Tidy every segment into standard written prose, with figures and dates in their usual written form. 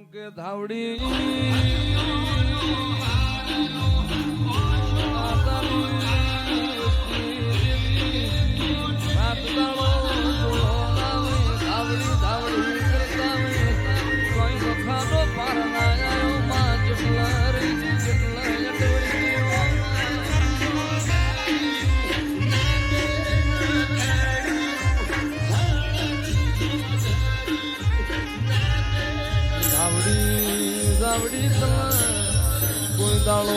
કે ધાવડી કોઈ દાળો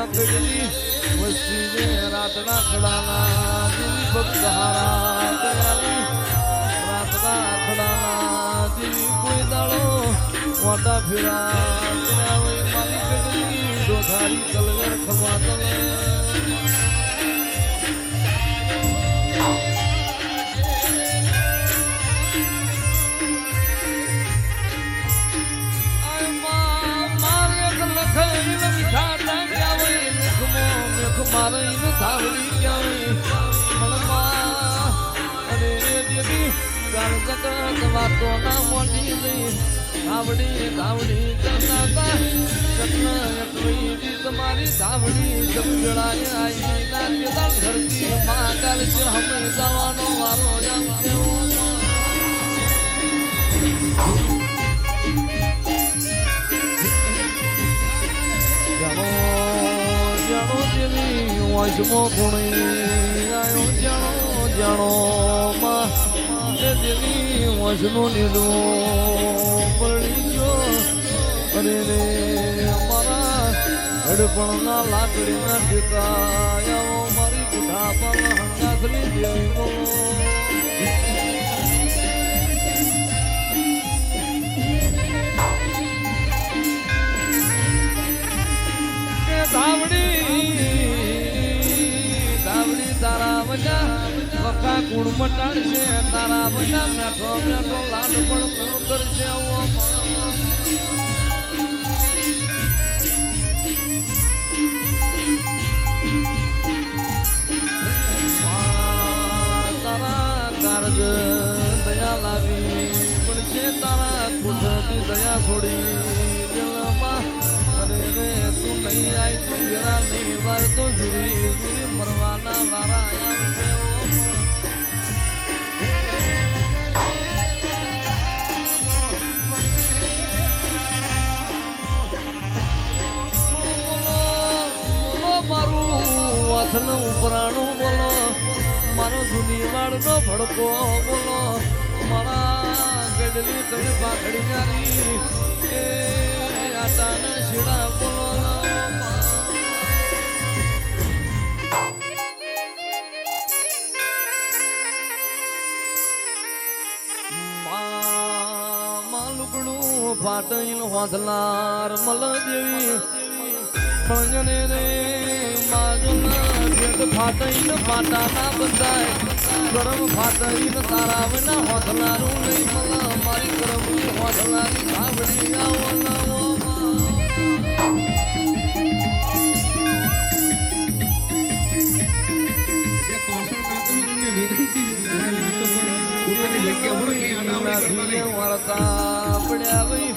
પેડલી વસ્તી રાતના ખડાના દેવી ભક્તહારા રાતના ખડાના દેવી કોઈ દાળો વાટા ફેરા મારી પેડલી દોધારી કલવર ખવા તલે મારી ધાવડી ક્યાંય મનમાં અરે દેવી ચાલ જગત વાતો ના મોટી લઈ ધાવડી ધાવડી જતા તમારી ધાવડી જમજડાય આવી ના તેદાર ધરતી માં કાલ છે હમે જવાનો વારો વાંચમો ગુણી આયો જાણો માં દેવી વાંચનો લીધો પડી ગયો અરે રે અમારા હડપણના લાકડીના ઠેકાયા મારી બુઢા પર હંગાથલી દેવી બોલો તારા વજા વખા કુણ મટાડશે તારા વજા મેઠો મેઠો લાડ પણ પૂરું કરશે તારા કારજ દયા લાવી પડશે તારા કુદરતી દયા છોડી દિલમાં અરે રે તું નહીં આય તું ઘેરા નહીં વાર તો જુરી મરવાના વારા ઉપરાણું બોલો મારો જૂની વાળનો ભડકો બોલો મારા ગડલી તમે પાખડી નારી એ આટાના શીડા બોલો માલુકડું ફાટઈન હોધલાર મલ દેવી ખણજને રે ફાટઈને પાટા ના બંધાય ગરમ ફાટઈને તારા વિના હોથલારું નહીં મળે મારી ગરમની હોથલારી ધાવડી આવો વાર્તા પડ્યા ભાઈ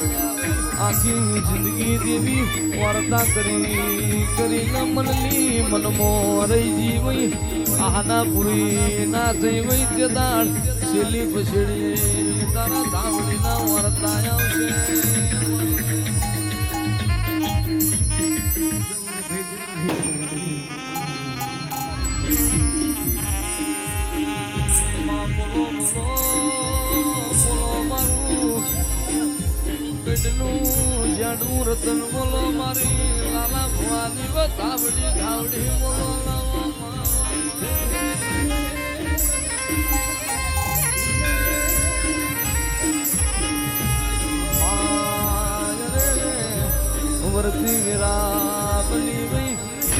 આખી જિંદગી દેવી વાર્તા કરી ન મનલી મનમો રહી જીવઈ આના પૂરી ના થઈ વઈ તે દાળ છેલ્લી પછેડી તારા ધાવડી ના વાર્તા આવશે જાડું રતન બોલો મારી લાલા ભવાની ધાવડી ધાવડી બોલો વરતી વિરાબલી ભાઈ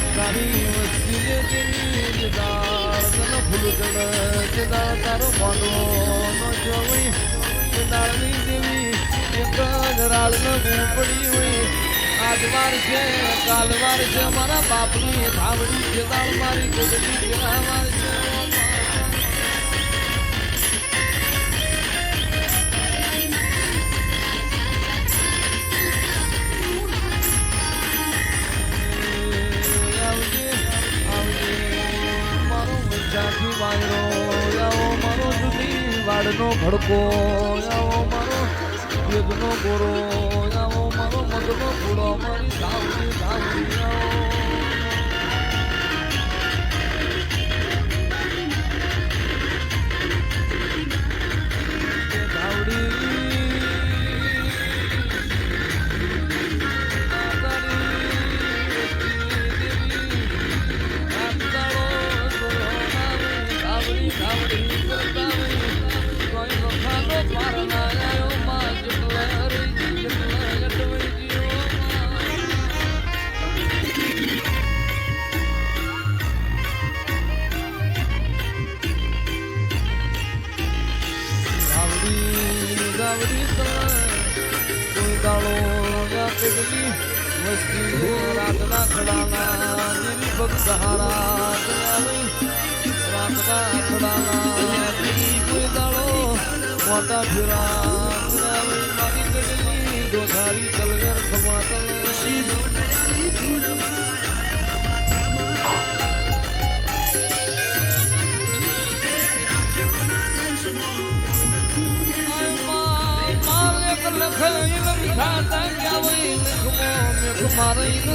તારી વસ્તી દેવી દાળ તન ફૂલ ચડ દાળ તારો માનો નો જોઈ દાળની દેવી એક રાળ ન પડી હોય આજ વાર છે કાલ વાર છે મારા બાપની ધાવડી છે દાળ મારી ગોદડી છે વાર છે ભડકો આવો મારો વેદનો ગોરો આવો મારો મદનો પૂડો મારી ધાવડી ધાવડી રાતના ખડાના નિરીભક સહારા રાતના ખડાના મોટા ફેરા મારી ગઢલી દોધારી તલગર ખમાતલ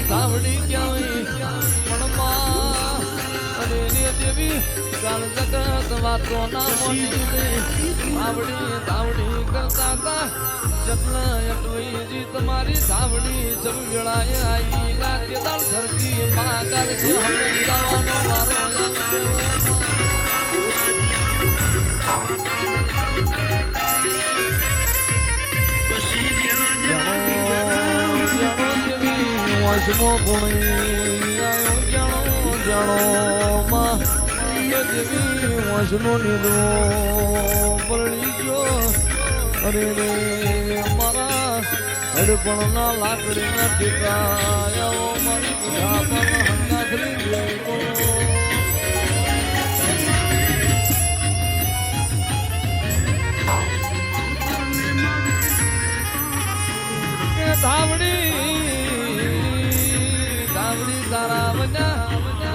ધાવડી દેવી કાલ જગત વાતો ના મોટી ધાવડી ધાવડી કરતા હતા જતલા અટવઈજી તમારી ધાવડી સબ વેળાએ આવી લાગે દાળ ધરતી માં કાલ છે હમે જવાનો મારો વંશમો ગુણી આયો જાણો માં દેવી વંશનો નીલો પરણી ગયો અરે રે મારા હડપણના લાકડીના ટેકાયા મારી બુઢા પણ હંગાથરી ગયો ધાવડી તારા બના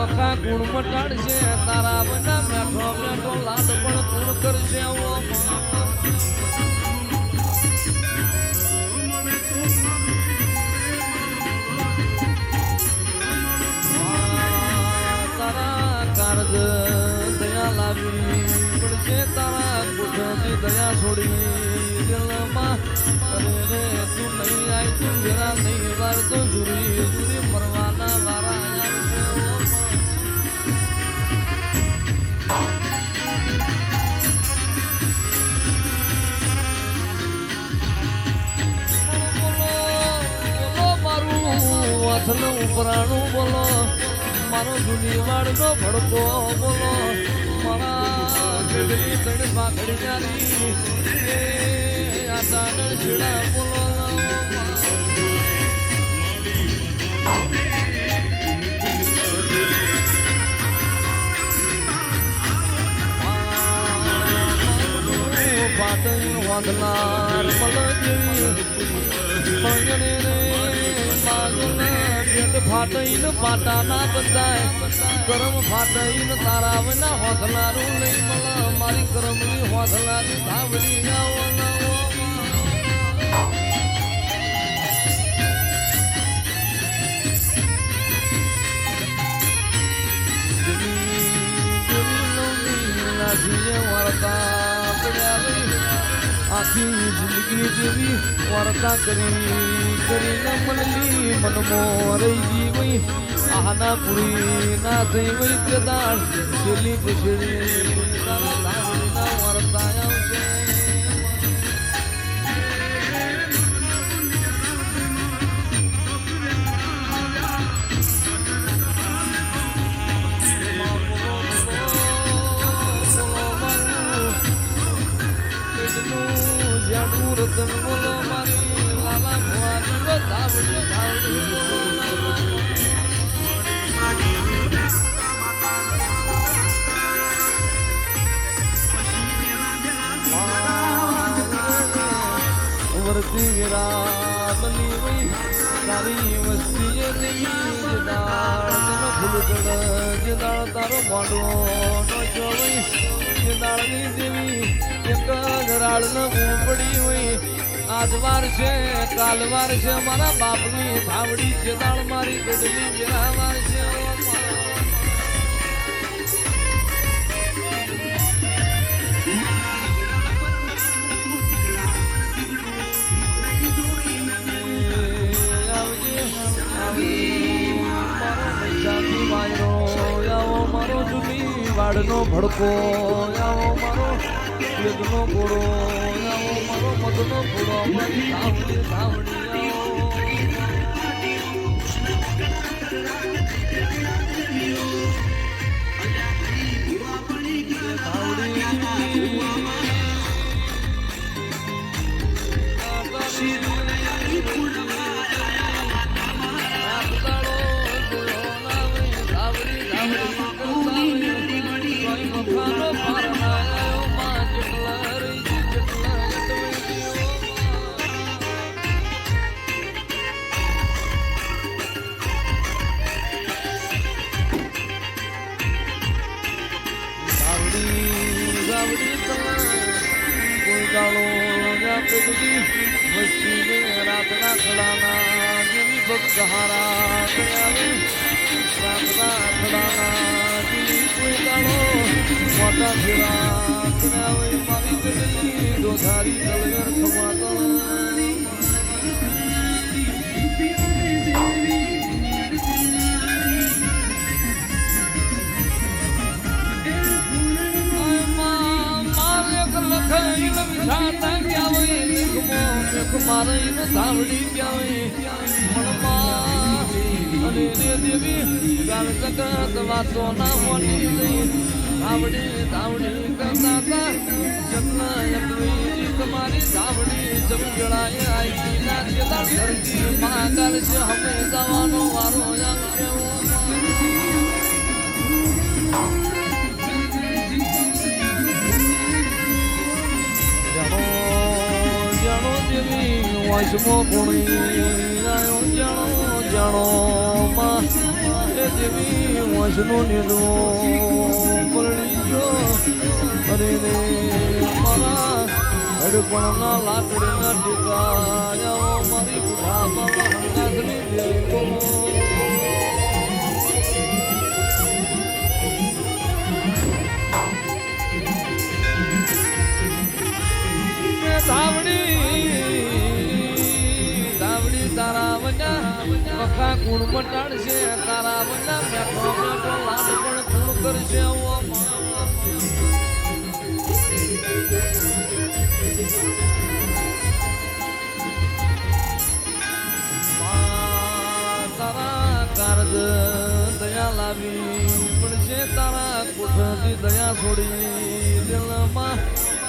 કખા ગુણ મટાડશે તારા બના મેઠો મેઠો લાડ પણ પૂર્ણ કરશે તારા કારજ દયા લાવી પડશે તારા કુઠની દયા છોડી દિલમાં અરે રે તું નહીં આવી તું જરા નહીં વાર તો જુરી જુરી મરવાના વારા ઉપરાણું બોલો મારો જૂની વાળનો ભડકો બોલો મારા ગઢી ગઢ પાઘડી જારી આતા છેડા બોલો પાટણ વાંધલા મલજી મંગને રે ફાટઈને પાટા ના બંધાય કરમ ફાટઈને તારા વિના હોથલારું નહીં મળે મારી કરમની હોથલારી ધાવડી આખી જિંદગી જેવી વાર્તા કરીને મનલી મનમો રહી ગઈ આના પૂરી ના થઈ વઈ તે દાળ છેલ્લી પછેડી વાર્તા આવશે રતન બોલો મારી લાલા ભવાની બતાવજો વરતી ગેરા બની વઈ તારી વસ્તી નહીં દાળ તનો ફૂલ કડ જે દાળ તારો મોઢો નો જોઈ દાળની દેવી એક જ રાળને પડી હોય આજ વાર છે કાલ વાર છે મારા બાપની ભાવડી છે દાળ મારી ગઢલી જેના વાર છે વાડનો ભડકો આવો મારો વેદનો ઘોડો આવો મારો મધનો ઘોડો મારી ધાવડી ધાવડી રાતના ખડાના જેવી ભગહારા રાતના ખડાના જેવી કોઈ દાડો મોટા ફેરા મારી ગઢલી દોધારી કલગર ખમાતા મારી ધાવડી અને દેવી ગાલ જગત વાતો ના મોટી ધાવડી ધાવડી કરતા હતા તમારી ધાવડી જમજડાય આવી ના ચેતા ધરતી મહાકાલ છે હવે જવાનો વારો વાંચમો કોણી જાણો જાણો માં એ દેવી વાંચનો નીલો પરણી ગયો અરે રે મારા હડપણના લાકડીના ટીકા મારી બુઢા બાબા હંગાસની દેવી તારા વજા વખા ગુણ મટાડશે તારા વજા મેઠો મેઠો લાડ પણ ગુણ કરશે તારા કારજ દયા લાવી પડશે તારા કુઠથી દયા છોડી દિલમાં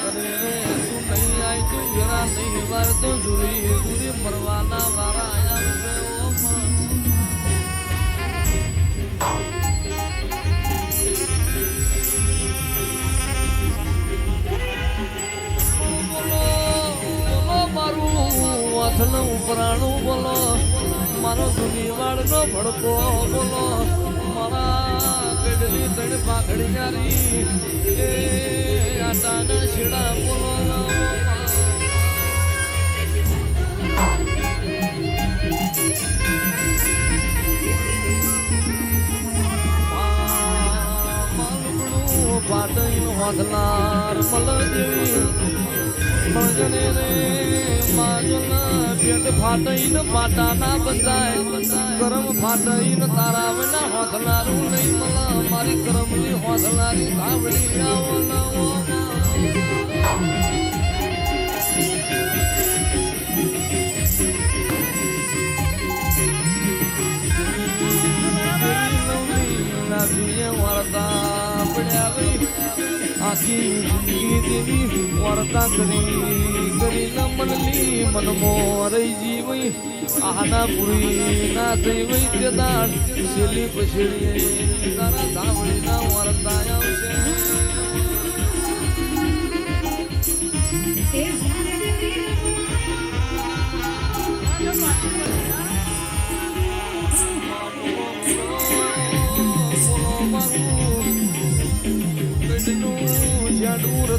અરે રે તું નહીં આય તું જરા નહીં વાર તો જુરી જુરી મરવાના વારા ઉપરાણું બોલો મારો દુનિયાવાળનો ભડકો બોલો મારા ગઢલી તડ પાકડી જારી એ આટાના શેડા બોલો પાટણ હોદલાર મલદેવી ભજને રે માજના પેટ ફાટઈને પાટાના બંધાય કરમ ફાટઈને તારા વિના હોદલારું નહીં મલા મારી કરમની હોદલારી ધાવડી આવનાવો વાર્તા પડ્યા આખી જિંદગી દેવી વાર્તા કરી મનલી મનમો રહી જીવઈ આના પુરી ના થઈ વઈ તે દાડ છેલી પછેડી તારા ધાવડી ના વાર્તા આવશે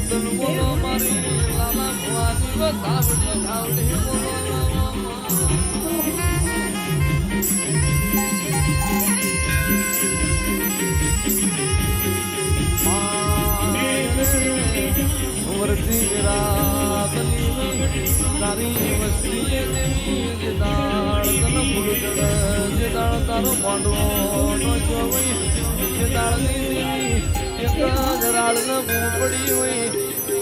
વતન બોલો મારી લાલા ભવાની ધાવડી ધાવડી બોલો વરતી રાતની તારી વસ્તી દેવી દાળ તન ફૂલ ચડ જે દાળ તારો પાંડવો નો જોઈ જે દાળની દેવી એક જરાળ ન પડી હોય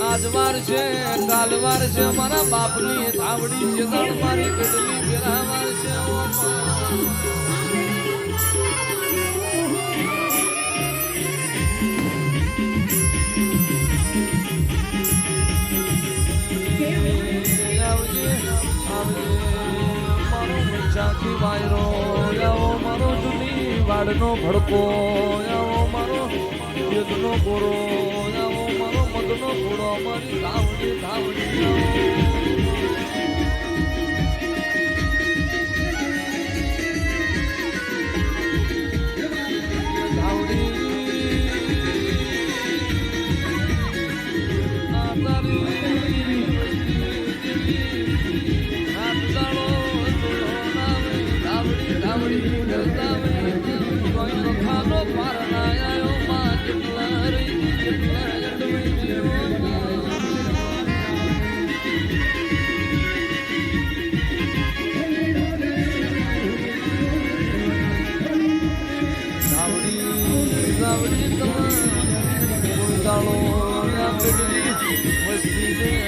આજ વાર છે કાલ વાર છે મારા બાપની ધાવડી છે દાળ મારી ગઢલી ફેરા વાર છે ચાકી વાયરો આવો મારો જૂની વાડનો ભડકો આવો મારો યુદ્ધનો ગોરો આવો મારો મધનો ઘોડો મારી ધાવડી ધાવડી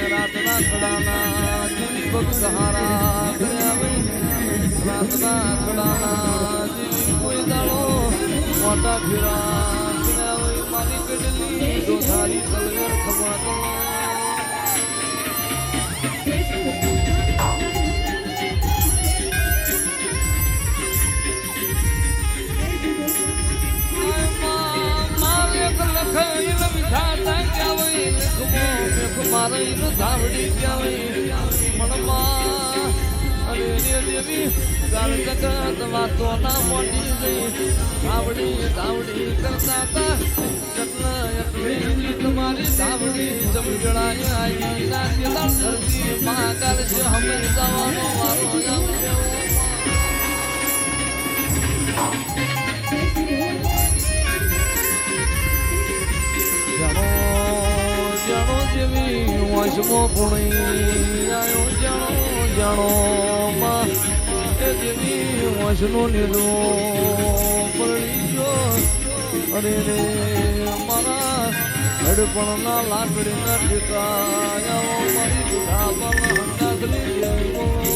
રાતના ખડાના જેવી પગ સહારા કર્યા રાતના ખડાના જેવી કોઈ દાડો મોટા ફેરા કર્યા મારી ગઢલી જો ધારી કલગર ખબર મારી ધાવડી મનમાં અરે દેવી ગાળ જગત વાતો ના મોટી જઈ ધાવડી ધાવડી કરતા હતા એટલી તમારી ધાવડી જમજડાય આવી ના તેલા ધરતી મહાકાલ છે હમે જવાનો વારો જાણો જેવી વાંચમો પુણી આયો જાણો માં એ જેવી વાંચનો નીલો પડી ગયો અરે રે મારા હડપણના લાકડીના ઠેકા મારી જુઠા પણ હંગાસલી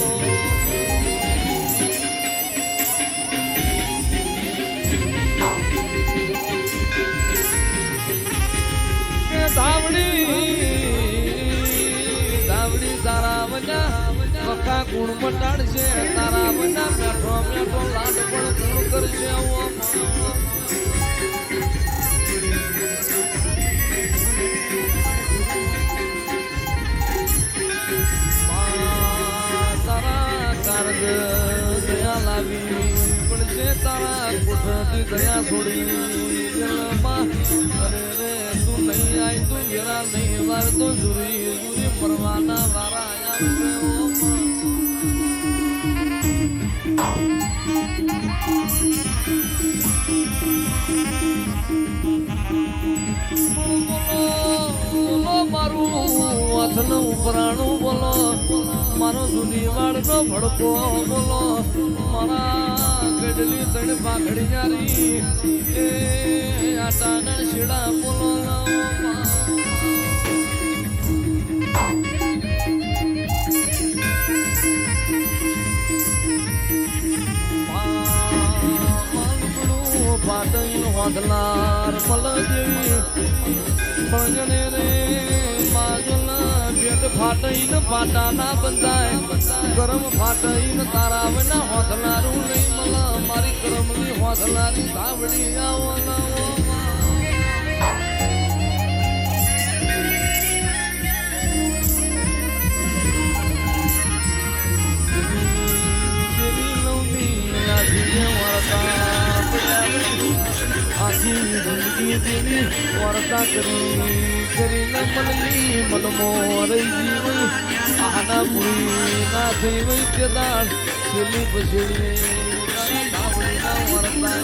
ધાવડી તારા વજા પક્કા ગુણ મટાડશે તારા વજા મેઠો મેઠો લાડ પણ ગુણ કરશે તારા કારજ દયા લાવી પડશે તારા કુઠથી દયા છોડી અરે રે તું નહીં આય તું વેરા નહીં વાર તો જુરી જુરી પરવાના વારા બોલો મારું અથનું ઉપરાણું બોલો મારો જુદી વાળનો ભડકો બોલો મારા ગઢલી તણ પાઘડી જારી એ આટાના શેડા બોલો પાટણ વાંધનાર મલ જેવી ભણજને રે માગલા પેટ ફાટઈને પાટા ના બંધાય ગરમ ફાટઈને તારા વિના હોધનારું નહીં મલા મારી કરમની હોધનારી ધાવડી આવો આખી જિંદગી જીવી વાર્તા કરીને મનની મનમો રહી જીવી આના પૂરી ના થઈ વઈ તે દાળ છેલ્લી પછેડી વાર્તા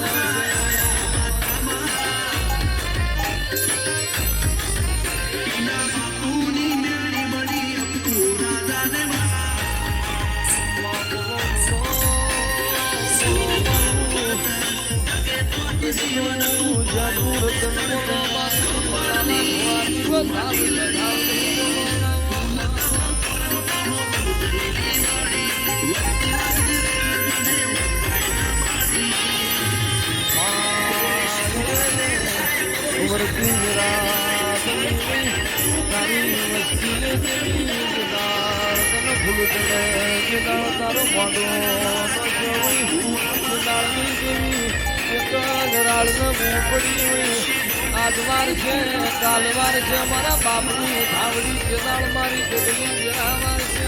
તારો મોઢો આજ વાર છે કાલ વાર છે મારા બાપની ધાવડી કેદાળ મારી ગગલી વાર છે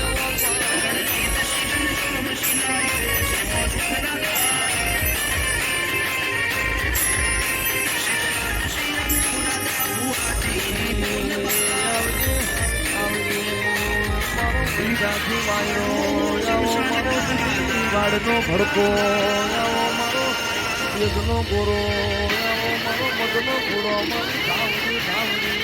વાડનો ભડકો મારો યજનો ગોરો મારો મદનો ઘોડો મારી ધાવડી ધાવડી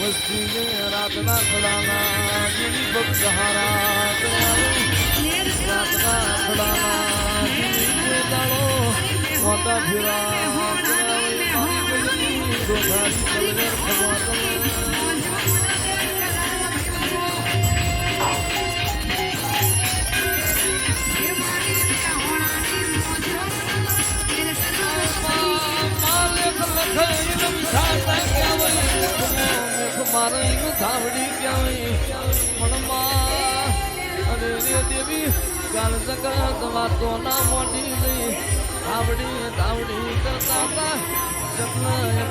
વસ્તી રાતના ખડાના જેવી બગસહારા રાતના ખડાના જેવી દાળો મોટા ફેરા મારે ધાવડી ક્યાં અરે રે દેવી ગાલ જગત વાતો ના મોટી લઈ ધાવડી ધાવડી કરતા હતા જપના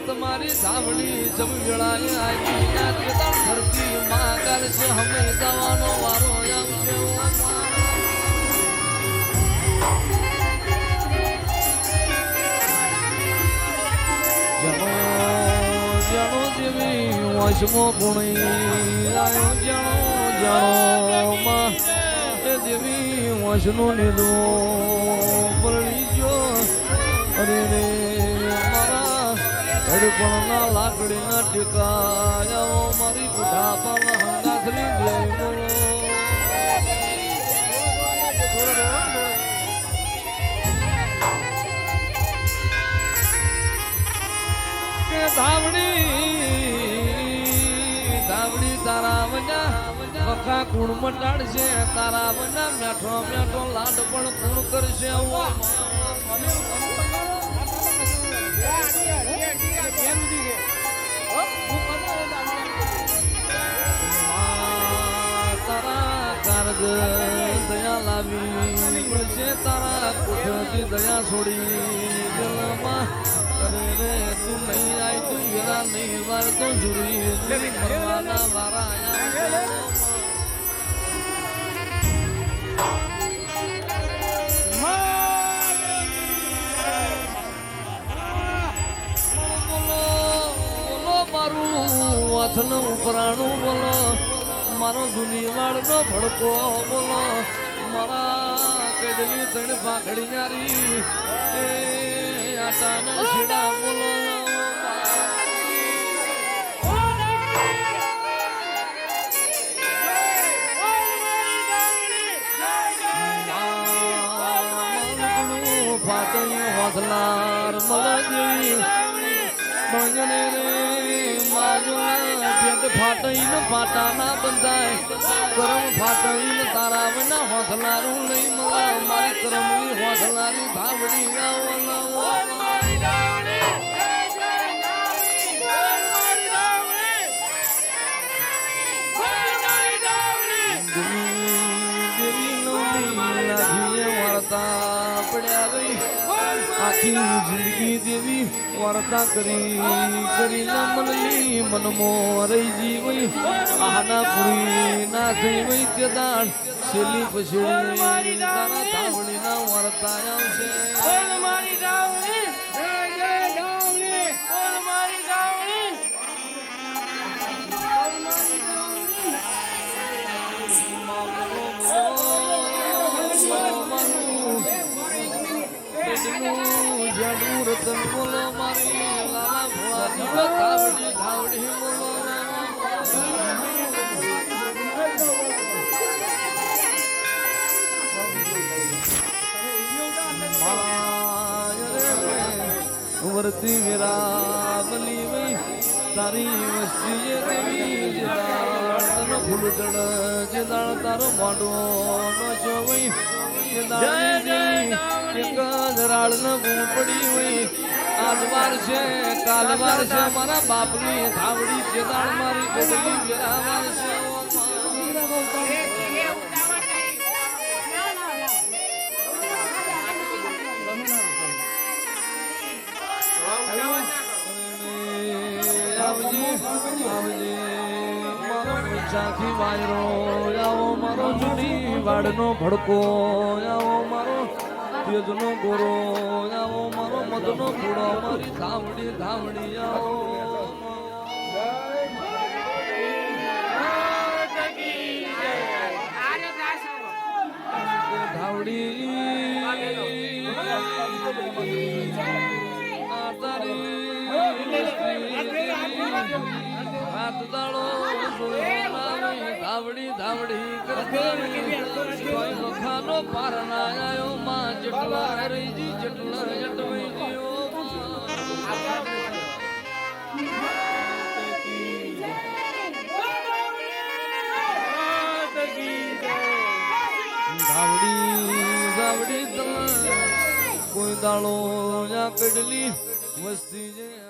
તમારી ધાવડી જબ વેળાએ આવી ધરતી માં ગાલ છે હમે જવાનો વારો આવશે વશમો ગુણી આવ્યો જાણો માં એ દેવી વશનું લીધું પરણી ગયો અરે રે મારા હડપણના લાકડીના ટેકાયા મારી બુઢાપાના હંગાથલી લઈ બોલો ધાવડી તારા વજા વખા કુણ મટાડશે તારા વજા મેઠો મેઠો લાડ પણ કુણ કરશે તારા કારગ દયા લાવી પડશે તારા કુઠથી દયા છોડી જલમાં અરે રે તું નહીં આય તું વેરા નહીં વાર તો જુરી મરવાના વારા મારું અથનું ઉપરાણું બોલો મારો જૂની વાળનો ભડકો બોલો મારા કેડલી તણ પાઘડી નારી આટાના છેડા બોલો ફાટઈ હોથલાર મળે બંજને રે માજોના પેટ ફાટઈને ફાટા ના બંધાય કરમ ફાટઈને તારા વિના હોથલારું નહીં મળે મારી કરમની હોથલારી ધાવડી આવો મારી ધાવડી આખી જિંદગી દેવી વાર્તા કરી મનલી મનમો રહી જીવઈ આના પૂરી ના થઈ વઈ તે દાણ છેલ્લી પછેડી તારા ધાવણી ના વાર્તા આવશે મારી ધાવણી મારી ધાવણી જાડું રતન બોલો મારી લાલા ભોળા ધાવડી ધાવડી બોલો વરતી વિરાબલી વઈ તારી વસ્તી દેવી જદાળ તન ફૂલ ચડ જદાળ તારો મોઢો નો જોવઈ એક ધરાળ ન પડી હોય આજ વાર છે કાલ વાર છે મારા બાપની ધાવડી જદાળ મારી ગોદલી વિરાવાર છે ચાખી વાયરો આવો મારો જૂની વાડનો ભડકો આવો મારો તેજનો ગોરો આવો મારો મધનો ઘોડો મારી ધાવડી ધાવડી આવો ધાવડી ધાવડી કોઈ વખાનો પાર ના આયો માં જટલા હરીજી જટલા જટવાઈ જીઓ ધાવડી ધાવડી કોઈ દાળો યા કડલી વસ્તી જે